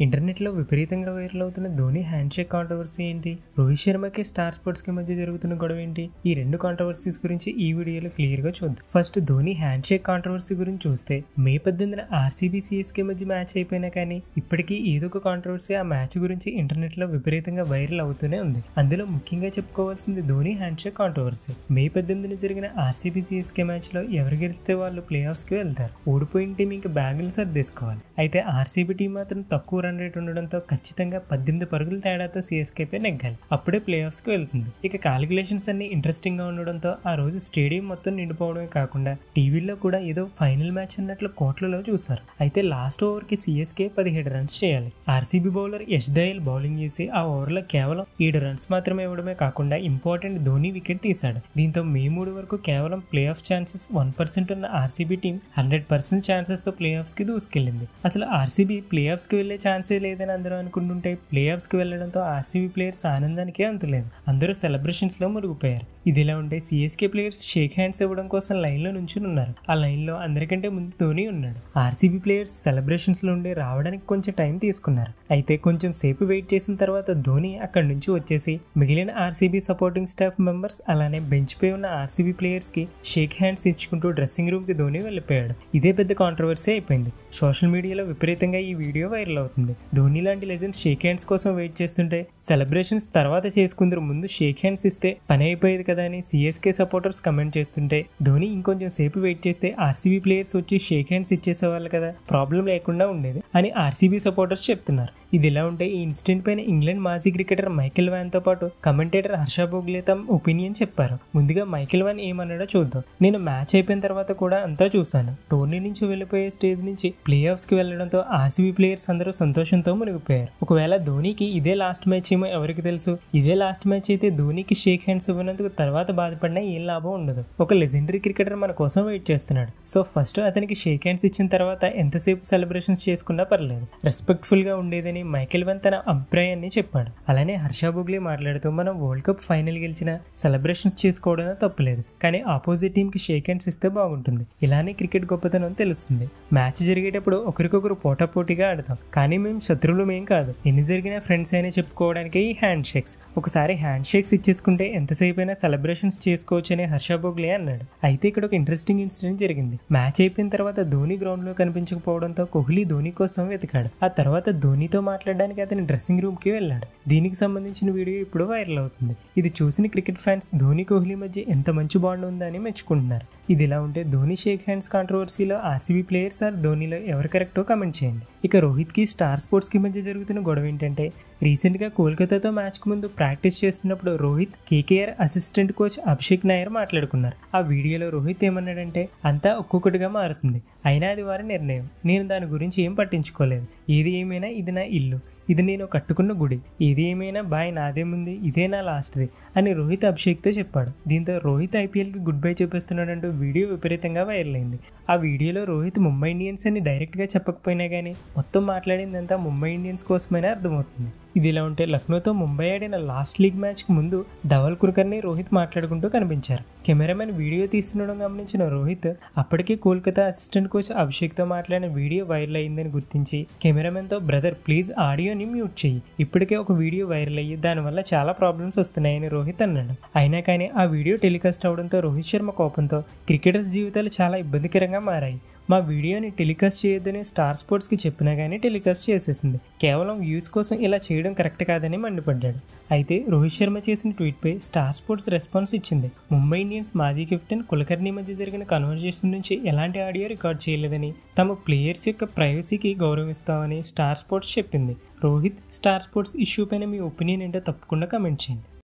ఇంటర్నెట్లో విపరీతంగా వైరల్ అవుతున్న ధోని హ్యాండ్షేక్ కాంట్రవర్సీ ఏంటి? రోహిత్ శర్మకి స్టార్ స్పోర్ట్స్ కి మధ్య జరుగుతున్న గొడవ ఏంటి? ఈ రెండు కాంట్రవర్సీస్ గురించి ఈ వీడియోలో క్లియర్ గా చూద్దాం. ఫస్ట్ ధోని హ్యాండ్షేక్ కాంట్రవర్సీ గురించి చూస్తే మే 18న ఆర్సీబీ సిఎస్కే మధ్య మ్యాచ్ అయిపోయినా కానీ ఇప్పటికీ ఏదో ఒక కాంట్రవర్సీ ఆ మ్యాచ్ గురించి ఇంటర్నెట్ లో విపరీతంగా వైరల్ అవుతూనే ఉంది. అందులో ముఖ్యంగా చెప్పుకోవాల్సింది ధోని హ్యాండ్షేక్ కాంట్రవర్సీ. మే 18న జరిగిన ఆర్సీబీ సిఎస్కే మ్యాచ్ లో ఎవరు గెలిస్తే వాళ్ళు ప్లే ఆఫ్స్ కి వెళ్తారు. ఓడిపోయిన టీం ఇంకా బ్యాగులు సర్దేసుకోవాలి. అయితే ఆర్సీబీ టీం మాత్రం తక్కువ రన్ రేట్ ఉండడంతో ఖచ్చితంగా 18 పరుగుల తేడాతో సిఎస్కేపై నెగ్గాలి. అప్పుడే ప్లే ఆఫ్స్ కి వెళ్తుంది. ఇక క్యాలిక్యులేషన్స్ అన్ని ఇంట్రెస్టింగ్ గా ఉండడంతో ఆ రోజు స్టేడియం మొత్తం నిండిపోవడమే కాకుండా టీవీల్లో కూడా ఏదో ఫైనల్ మ్యాచ్ అన్నట్లు కోట్లలో చూశారు. అయితే లాస్ట్ ఓవర్ కి సిఎస్కే 17 రన్స్ చేయాలి. RCB bowler Yash Dayal bowling చేసి ఆ ఓవర్ లో కేవలం 7 రన్స్ మాత్రమే ఇవ్వడమే కాకుండా ఇంపార్టెంట్ ధోని వికెట్ తీశాడు. దీంతో మే 3 వరకు కేవలం ప్లే ఆఫ్ ఛాన్సెస్ 1% ఉన్న ఆర్సీబీ టీం 100% ఛాన్సెస్ తో ప్లే ఆఫ్స్ కి దూసుకెళ్లింది. అసలు ఆర్సీబీ ప్లే ఆఫ్స్ కి వెళ్లే ఛాన్సే లేదని అందరూ అనుకుంటుంటే ప్లే ఆఫ్స్ కి వెళ్లడంతో ఆర్సీబీ ప్లేయర్స్ ఆనందానికే అంతులేదు. అందరూ సెలబ్రేషన్స్ లో మునిగిపోయారు. ఇదిలా ఉంటే సిఎస్కే ప్లేయర్స్ షేక్ హ్యాండ్స్ ఇవ్వడం కోసం లైన్ లో నుంచుని ఉన్నారు. ఆ లైన్ లో అందరికంటే ముందు ధోని ఉన్నాడు. ఆర్సీబీ ప్లేయర్స్ సెలబ్రేషన్స్ లో ఉండి రావడానికి కొంచెం టైం తీసుకున్నారు. అయితే కొంచెం సేపు వెయిట్ చేసిన తర్వాత ధోని అక్కడి నుంచి వచ్చేసి మిగిలిన ఆర్సీబీ సపోర్టింగ్ స్టాఫ్ మెంబర్స్ అలానే బెంచ్ పై ఉన్న ఆర్సీబీ ప్లేయర్స్ కి షేక్ హ్యాండ్స్ ఇచ్చుకుంటూ డ్రెస్సింగ్ రూమ్ కి ధోని వెళ్ళిపోయాడు. ఇదే పెద్ద కాంట్రవర్సీ అయిపోయింది. సోషల్ మీడియాలో విపరీతంగా ఈ వీడియో వైరల్ అవుతుంది. ధోని లాంటి లెజెండ్ షేక్ హ్యాండ్స్ కోసం వెయిట్ చేస్తుంటే సెలబ్రేషన్స్ తర్వాత చేసుకుందరు, ముందు షేక్ హ్యాండ్స్ ఇస్తే పని అయిపోయేది కదా అని సిఎస్కే సపోర్టర్స్ కమెంట్ చేస్తుంటే ధోని ఇంకొంచెం సేపు వెయిట్ చేస్తే ఆర్సీబీ ప్లేయర్స్ వచ్చి షేక్ హ్యాండ్స్ ఇచ్చేసేవాళ్ళు కదా, ప్రాబ్లం లేకుండా ఉండేది అని ఆర్సీబీ సపోర్టర్స్ చెప్తున్నారు. ఇది ఇలా ఉంటే ఈ ఇన్సిడెంట్ పైన ఇంగ్లాండ్ మాజీ క్రికెటర్ మైకెల్ వాన్ తో పాటు కమెంటేటర్ హర్ష భోగ్లే తమ ఒపీనియన్ చెప్పారు. ముందుగా మైకెల్ వాన్ ఏమన్నాడో చూద్దాం. నేను మ్యాచ్ అయిపోయిన తర్వాత కూడా అంతా చూశాను. టోర్నీ నుంచి వెళ్ళిపోయే స్టేజ్ నుంచి ప్లే ఆఫ్స్ కి వెళ్లడంతో ఆర్సీబీ ప్లేయర్స్ అందరూ సంతోషంతో మునిగిపోయారు. ఒకవేళ ధోనికి ఇదే లాస్ట్ మ్యాచ్ ఏమో ఎవరికి తెలుసు. ఇదే లాస్ట్ మ్యాచ్ అయితే ధోనికి షేక్ హ్యాండ్స్ ఇవ్వనందుకు తర్వాత బాధపడినా ఏం లాభం ఉండదు. ఒక లెజెండరీ క్రికెటర్ మన కోసం వెయిట్ చేస్తున్నాడు. సో ఫస్ట్ అతనికి షేక్ హ్యాండ్స్ ఇచ్చిన తర్వాత ఎంతసేపు సెలబ్రేషన్స్ చేసుకున్నా పర్లేదు, రెస్పెక్ట్ఫుల్ గా ఉండేదని మైకెల్ వన్ తన అభిప్రాయాన్ని చెప్పాడు. అలానే హర్ష భోగ్లే మాట్లాడుతూ మనం వరల్డ్ కప్ ఫైనల్ గెలిచిన సెలబ్రేషన్స్ చేసుకోవడం తప్పులేదు, కానీ ఆపోజిట్ టీమ్ కి షేక్ హ్యాండ్స్ ఇస్తే బాగుంటుంది. ఇలానే క్రికెట్ గొప్పతనం తెలుస్తుంది. మ్యాచ్ జరిగేటప్పుడు ఒకరికొకరు పోటాపోటీగా ఆడతాం, కానీ మేము శత్రువులు మేం కాదు. ఎన్ని జరిగినా ఫ్రెండ్స్ అయినా చెప్పుకోవడానికి ఈ హ్యాండ్ షేక్స్. ఒకసారి హ్యాండ్ షేక్స్ ఇచ్చేసుకుంటే ఎంతసేపు అయినా సెలబ్రేషన్స్ చేసుకోవచ్చు అని హర్ష భోగ్లే అన్నాడు. అయితే ఇక్కడ ఒక ఇంట్రెస్టింగ్ ఇన్సిడెంట్ జరిగింది. మ్యాచ్ అయిపోయిన తర్వాత ధోని గ్రౌండ్ లో కనిపించకపోవడంతో కోహ్లీ ధోని కోసం వెతికాడు. ఆ తర్వాత ధోనితో మాట్లాడడానికి అతని డ్రెస్సింగ్ రూమ్ కి వెళ్ళాడు. దీనికి సంబంధించిన వీడియో ఇప్పుడు వైరల్ అవుతుంది. ఇది చూసిన క్రికెట్ ఫ్యాన్స్ ధోని కోహ్లీ మధ్య ఎంత మంచి బాండ్ ఉందని మెచ్చుకుంటున్నారు. ఇది ఇలా ఉంటే ధోని షేక్ హ్యాండ్స్ కాంట్రవర్సీలో ఆర్సీబీ ప్లేయర్స్ ఆర్ ధోనిలో ఎవరు కరెక్టో కమెంట్ చేయండి. ఇక రోహిత్ కి స్టార్ స్పోర్ట్స్ కి మధ్య జరుగుతున్న గొడవ ఏంటంటే రీసెంట్ గా కోల్కతాతో మ్యాచ్ కు ముందు ప్రాక్టీస్ చేస్తున్నప్పుడు Rohit KKR assistant coach Abhishek Nair మాట్లాడుకున్నారు. ఆ వీడియోలో రోహిత్ ఏమన్నాడంటే అంతా ఒక్కొక్కటిగా మారుతుంది, అయినా అది వారి నిర్ణయం, నేను దాని గురించి ఏం పట్టించుకోలేదు. ఏది ఏమైనా ఇది నా ఇల్లు, ఇది నేను కట్టుకున్న గుడి, ఏది ఏమైనా బాయ్ నాదేముంది, ఇదే నా లాస్ట్ది అని రోహిత్ అభిషేక్తో చెప్పాడు. దీంతో రోహిత్ ఐపీఎల్కి గుడ్ బై చెప్పేస్తున్నాడంటూ వీడియో విపరీతంగా వైరల్ అయింది. ఆ వీడియోలో రోహిత్ ముంబై ఇండియన్స్ అని డైరెక్ట్గా చెప్పకపోయినా కానీ మొత్తం మాట్లాడిందంతా ముంబై ఇండియన్స్ కోసమైనా అర్థమవుతుంది. ఇది ఇలా ఉంటే లక్నోతో ముంబై ఆడిన లాస్ట్ లీగ్ మ్యాచ్కి ముందు ధవల్ కుల్కర్ని రోహిత్ మాట్లాడుకుంటూ కనిపించారు. కెమెరామెన్ వీడియో తీస్తుండడం గమనించిన రోహిత్ అప్పటికే కోల్కతా అసిస్టెంట్ కోచ్ అభిషేక్తో మాట్లాడిన వీడియో వైరల్ అయిందని గుర్తించి కెమెరామెన్తో బ్రదర్ ప్లీజ్ ఆడియోని మ్యూట్ చెయ్యి, ఇప్పటికే ఒక వీడియో వైరల్ అయ్యి దానివల్ల చాలా ప్రాబ్లమ్స్ వస్తున్నాయని రోహిత్ అన్నాడు. అయినా కానీ ఆ వీడియో టెలికాస్ట్ అవడంతో రోహిత్ శర్మ కోపంతో క్రికెటర్స్ జీవితాలు చాలా ఇబ్బందికరంగా మారాయి, మా వీడియోని టెలికాస్ట్ చేయొద్దని స్టార్ స్పోర్ట్స్ కి చెప్పినా కానీ టెలికాస్ట్ చేసేసింది, కేవలం వ్యూస్ కోసం ఇలా చేయడం కరెక్ట్ కాదని మండిపడ్డాడు. అయితే రోహిత్ శర్మ చేసిన ట్వీట్ పై స్టార్ స్పోర్ట్స్ రెస్పాన్స్ ఇచ్చింది. ముంబై ఇండియన్స్ మాజీ కెప్టెన్ కులకర్ణి మధ్య జరిగిన కన్వర్జేషన్ నుంచి ఎలాంటి ఆడియో రికార్డ్ చేయలేదని, తమ ప్లేయర్స్ యొక్క ప్రైవసీకి గౌరవిస్తామని స్టార్ స్పోర్ట్స్ చెప్పింది. రోహిత్ స్టార్ స్పోర్ట్స్ ఇష్యూ పైన మీ ఒపీనియన్ ఏంటో తప్పకుండా కమెంట్ చేయండి.